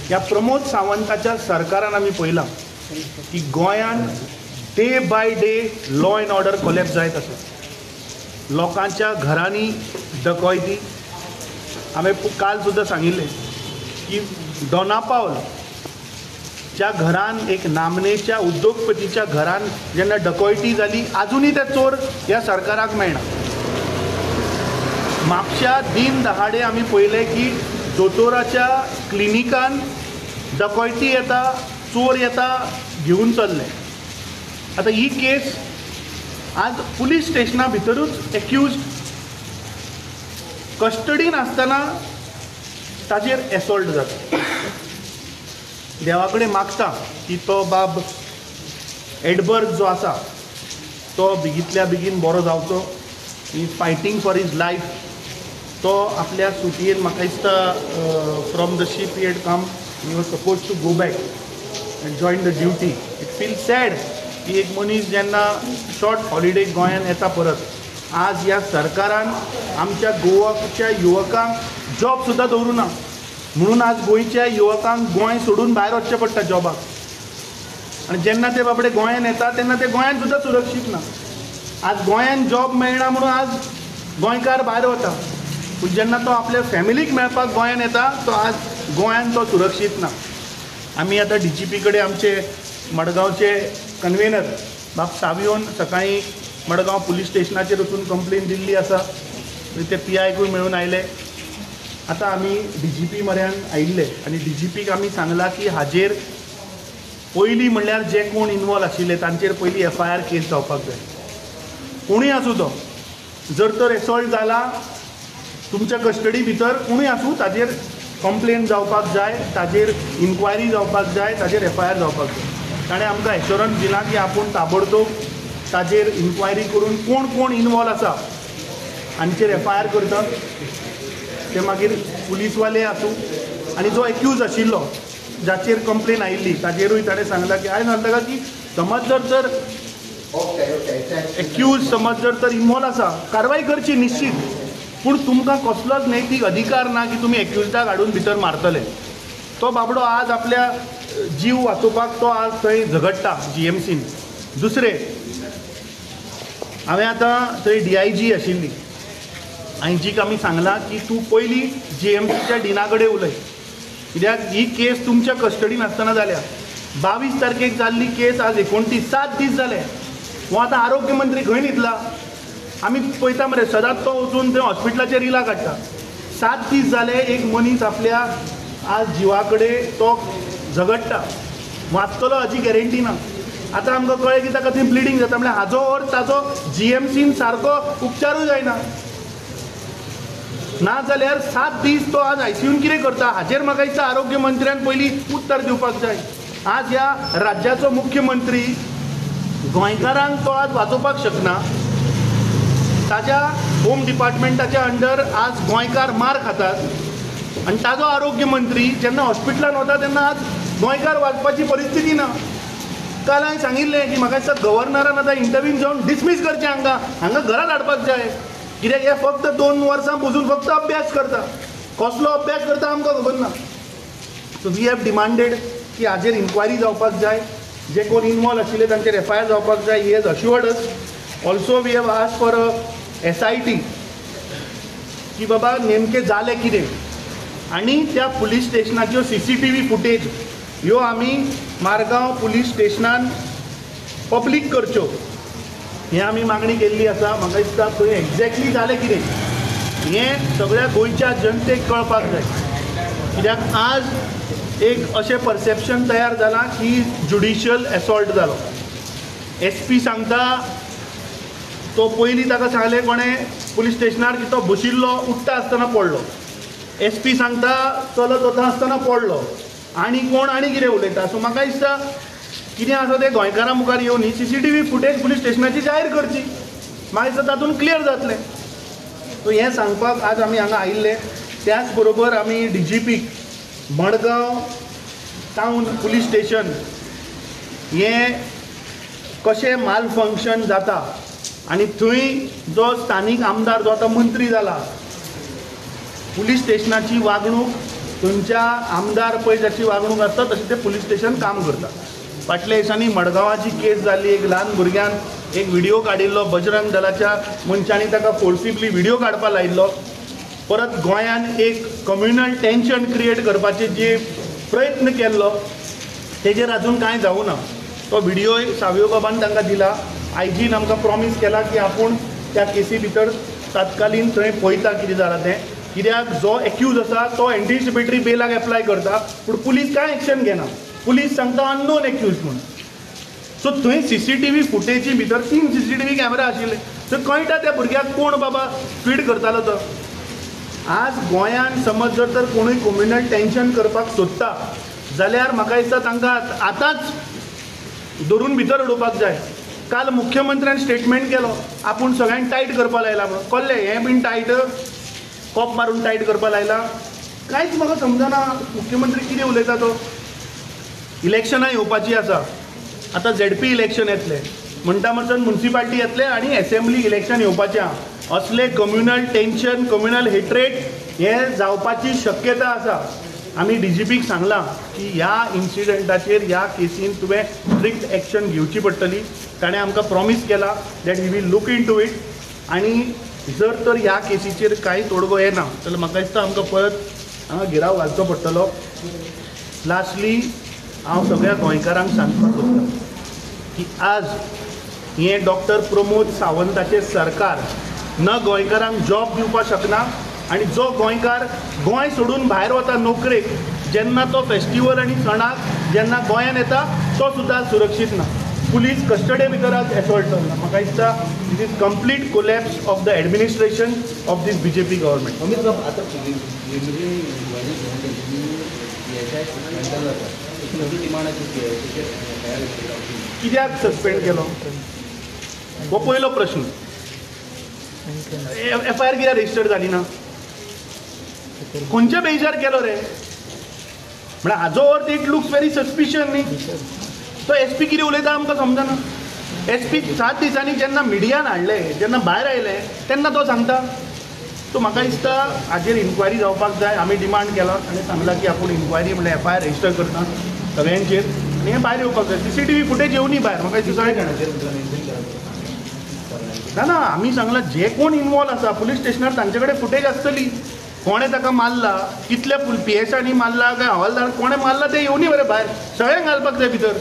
ह्या प्रमोद सावंताच्या सरकारान आमी पळयलां की गोंयान day by day law end order collapse जायत आसा. लोकांच्या घरांनी डकॉयती. हांवें काल सुद्दां सांगिल्लें की दोनापावल ज्या घरान एक नामनेच्या उद्योगपतीच्या घरान जेन्ना डकॉयटी जाली आजुनूय ते चोर ह्या सरकाराक मेळना. म्हापश्या दीन दहाडे आमी पळयलें की दोतोराच्या क्लिनिकान डकॉयटी येता, चोर येता, घेवन चल्ले. आतां ही केस आज पुलीस स्टेशना भितरूच एक्यूज्ड कस्टडीन आसतना ताजेर एसॉल्ट जाता. देवा कडेन मागता की तो बाब एडबर्ग जो आसा तो बेगींतल्या बेगीन बरो जावचो. He fighting for his life. तो आपल्या सुटयेन म्हाका दिसता from the ship he had come, he was suppose to go back and join the duty. It feel sad की एक मनीस जेन्ना शॉर्ट हॉलिडे गोंयान येता परत, आज ह्या सरकारान आमच्या गोवाच्या युवकांक जॉब सुद्दां दवरुना. म्हणून आज गोंयच्या युवकांक गोंय सोडून भायर वचचें पडटा जॉबाक. आनी जेन्ना ते बाबडे गोंयान येता तेन्ना ते गोंयान सुद्दां सुरक्षीत ना. आज गोंयान जॉब मेळना म्हणून आज गोंयकार भायर वता. पूण जेन्ना तो आपल्या फॅमिलीक मेळपाक गोंयान येता तो आज गोंयान तो सुरक्षीत ना. आमी आतां DGP कडेन आमचे मडगांवचे कन्वेनर बाब सावियोन सकाळीं मडगांव पुलीस स्टेशनाचेर वचून कंप्लेन दिल्ली आसा. ते PIकूय मेळून आयले. आतां आमी DGP म्हऱ्यान आयिल्ले आनी DGPक आमी सांगलां की हाजेर पयलीं म्हणल्यार जे कोण इनवॉल्व आशिल्ले तांचेर पयलीं FIR केस जावपाक जाय. कोणूय आसूं तो, जर तर एसॉल्ट जाला तुमच्या कस्टडी भितर कोणूय आसूं ताजेर कंप्लेन जावपाक जाय, ताजेर इन्क्वायरी जावपाक जाय, ताजेर FIR जावपाक जाय. ताणें आमकां एश्योरन्स दिला की आपूण ताबडतोब ताजेर इन्क्वायरी करून कोण कोण इनवॉल्व आसा हांचेर FIR करता. ते मागीर पुलीसवाले आसूं आनी जो एक्यूज आशिल्लो जाचेर कंप्लेन आयिल्ली ताजेरूय ताणें सांगलां की हांवें सांगता की समज जर तर एक्यूज समज जर तर इनवॉल्व आसा कारवाय करची निश्चित. पूण तुमकां कसलोच नैतीक अधिकार ना की तुमी एक्यूजडाक हाडून भितर मारतले. तो बाबडो आज आपल्या जीव वाचोवपाक तो आज थंय झगडटा GMCन. दुसरें हांवें आतां थंय DIG आशिल्ली आनी जीक आमी सांगलां की तूं पयलीं GMCच्या डिना कडेन उलय, कित्याक ही केस तुमच्या कस्टडीन आसतना जाल्या. 22 तारखेक जाल्ली केस आज 29 7 दीस जाले. हो आतां आरोग्य मंत्री खंय न्हिदला? आमी पळयता मरे सदांच तो वचून थंय हॉस्पिटलाचेर रिला काडटा. 7 दीस जाले एक मनीस आपल्या आज जिवा कडेन तो झगडटा. वाचतलो हाची गॅरेंटी ना. आतां आमकां कळ्ळें की ताका थंय ब्लिडींग जाता म्हळ्यार हाजो अर्थ ताजो GMCन सारको उपचारूय जायना. ना जाल्यार 7 दीस तो आज ICUन कितें करता हाजेर म्हाका दिसता आरोग्य मंत्र्यान पयलीं उत्तर दिवपाक जाय. आज ह्या राज्याचो मुख्यमंत्री गोंयकारांक तो आज वाचोवपाक शकना. ताज्या होम डिपार्टमेंटाच्या अंडर आज गोंयकार मार खातात आनी ताजो आरोग्य मंत्री जेन्ना हॉस्पिटलान वता तेन्ना आज गोंयकार वाचपाची परिस्थिती ना. काल हांवें सांगिल्लें की म्हाका दिसता गव्हर्नरान आतां इंटरव्यून जावन डिसमीस करचें हांगा घरांत हाडपाक जाय. कित्याक हे फक्त 2 वर्सां बसून फक्त अभ्यास करता. कसलो अभ्यास करता आमकां खबर ना. सो वी हॅव डिमांडेड की हाजेर इन्क्वायरी जावपाक जाय. जे कोण इनवॉल्व आशिल्ले तांचेर FIR जावपाक जाय. He has assured us. Also we have asked for SIT की बाबा नेमकें जालें कितें आनी त्या पुलीस स्टेशनाच्यो CCTV फुटेज ह्यो आमी मारगांव पुलीस स्टेशनान पब्लीक करच्यो हें आमी मागणी केल्ली आसा. म्हाका दिसता थंय एक्झॅक्टली जालें कितें हें सगळ्या गोंयच्या जनतेक कळपाक जाय. कित्याक आज एक अशें परसेप्शन तयार जालां की ज्युडिशियल एसॉल्ट जालो. SP सांगता तो पयलीं ताका सांगलें कोणें पुलीस स्टेशनार की तो बशिल्लो उठ्ठा आसतना पडलो. SP सांगता चलत वता आसतना पडलो. आनी कोण आनी कितें उलयता. सो म्हाका दिसता कितें आसा तें गोंयकारां मुखार येवन ही CCTV फुटेज पुलीस स्टेशनाची जाहीर करची. म्हाका दिसता तातूंत क्लियर जातलें. सो हें सांगपाक आज आमी हांगा आयिल्ले. त्याच बरोबर आमी DGPक मडगांव टावन पुलीस स्टेशन हें कशें माल फंक्शन जाता आनी थंय जो स्थानीक आमदार जो आतां मंत्री जाला पुलीस स्टेशनाची वागणूक तुमच्या आमदार पळय जशी वागणूक आसता तशी ते पुलीस स्टेशन काम करता. फाटल्या दिसांनी मडगांवाची केस जाली. एक ल्हान भुरग्यान एक व्हिडिओ काडिल्लो, बजरंग दलाच्या मनशांनी ताका फोर्सिबली व्हिडिओ काडपाक लायिल्लो. परत गोंयान एक कम्युनल टेन्शन क्रिएट करपाचे जे प्रयत्न केल्लो तेजेर अजून कांय जावं ना. तो व्हिडिओ सावयो बाबान तांकां दिला. आयजीन आमकां प्रॉमीस केला की आपूण त्या केसी भितर तात्कालीन थंय पळयता कितें जालां तें. कित्याक जो एक्यूज आसा तो एंटिसिपेटरी बेलाक एप्लाय करता पूण पुलीस कांय एक्शन घेना. पुलीस सांगता अननोन एक्यूज म्हणून. सो थंय CCTV फुटेजी भितर 3 CCTV कॅमेरा आशिल्ले. थंय कळटा त्या भुरग्याक कोण बाबा फीड करतालो तो. आज गोंयान समज जर तर कोणूय कम्युनल टेन्शन करपाक सोदता जाल्यार म्हाका दिसता तांकां आतांच धरून भितर उडोवपाक जाय. काल मुख्यमंत्र्यान स्टेटमेंट केलो आपूण सगळ्यांक टायट करपाक लायला म्हणून. कसले हें बीन टायट, कॉप मारून टायट करपाक लायला. कांयच म्हाका समजना मुख्यमंत्री कितें उलयता तो. इलेक्शनां येवपाची आसा. आतां ZP इलेक्शन येतलें म्हणटा म्हणसर म्युनिसिपालिटी येतले आनी असेंब्ली इलेक्शन येवपाचें आहा. असले कम्युनल टेन्शन, कम्युनल हेट्रेट हें जावपाची शक्यता आसा. आमी DGPक सांगलां की ह्या इन्सिडंटाचेर, ह्या केसीन तुवें स्ट्रिक्ट एक्शन घेवची पडटली. ताणें आमकां प्रॉमीस केला that we will look in to it. आनी जर तर ह्या केसीचेर कांय तोडगो येना जाल्यार म्हाका दिसता आमकां परत हांगा गिराव घालचो पडटलो. लास्टली हांव सगळ्या गोंयकारांक सांगपाक सोदतां की आज हें डॉक्टर प्रमोद सावंताचें सरकार न गोंयकारांक जॉब दिवपाक शकना. आनी जो गोंयकार गोंय सोडून भायर वता नोकरेक जेन्ना तो फेस्टिवल आनी सणाक जेन्ना गोंयान येता तो सुद्दां सुरक्षीत ना. पुलीस कस्टडी भितर आज एसॉल्ट जाल्ला. म्हाका दिसता this is complete collapse of the administration of this BJP government. कित्याक सस्पेंड केलो हो पयलो प्रश्न. FIR कित्याक रजिस्टर जाली ना. खंयच्या बेजार केलो रे. म्हळ्यार हाजो earth it looks very suspicious न्ही. तो SP कितें उलयता आमकां समजना. SP 7 दिसांनी जेन्ना मिडियान हाडले, जेन्ना भायर आयले तेन्ना तो सांगता. सो म्हाका दिसता हाजेर इन्क्वायरी जावपाक जाय. आमी डिमांड केला आनी सांगलां की आपूण इन्क्वायरी म्हणल्यार FIR रजिस्टर करता सगळ्यांचेर आनी हें भायर येवपाक जाय. CCTV फुटेज येवनी भायर. म्हाका दिसता सगळ्या जाणांचेर ना आमी सांगलां जे कोण इनवॉल्व आसा पुलीस स्टेशनार तांचे कडेन फुटेज आसतली. कोणें ताका मारला, कितल्या PSआंनी मारला काय हवालदार कोणें मारला ते येवनी बरें भायर. सगळ्यांक घालपाक जाय भितर.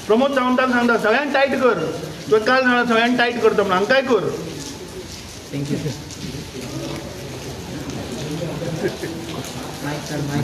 प्रमोद सावंताक सांगता सगळ्यांक टायट कर. तुवें काल जाणा सगळ्यांक टायट करता म्हणून हांकांय कर. थँक्यू.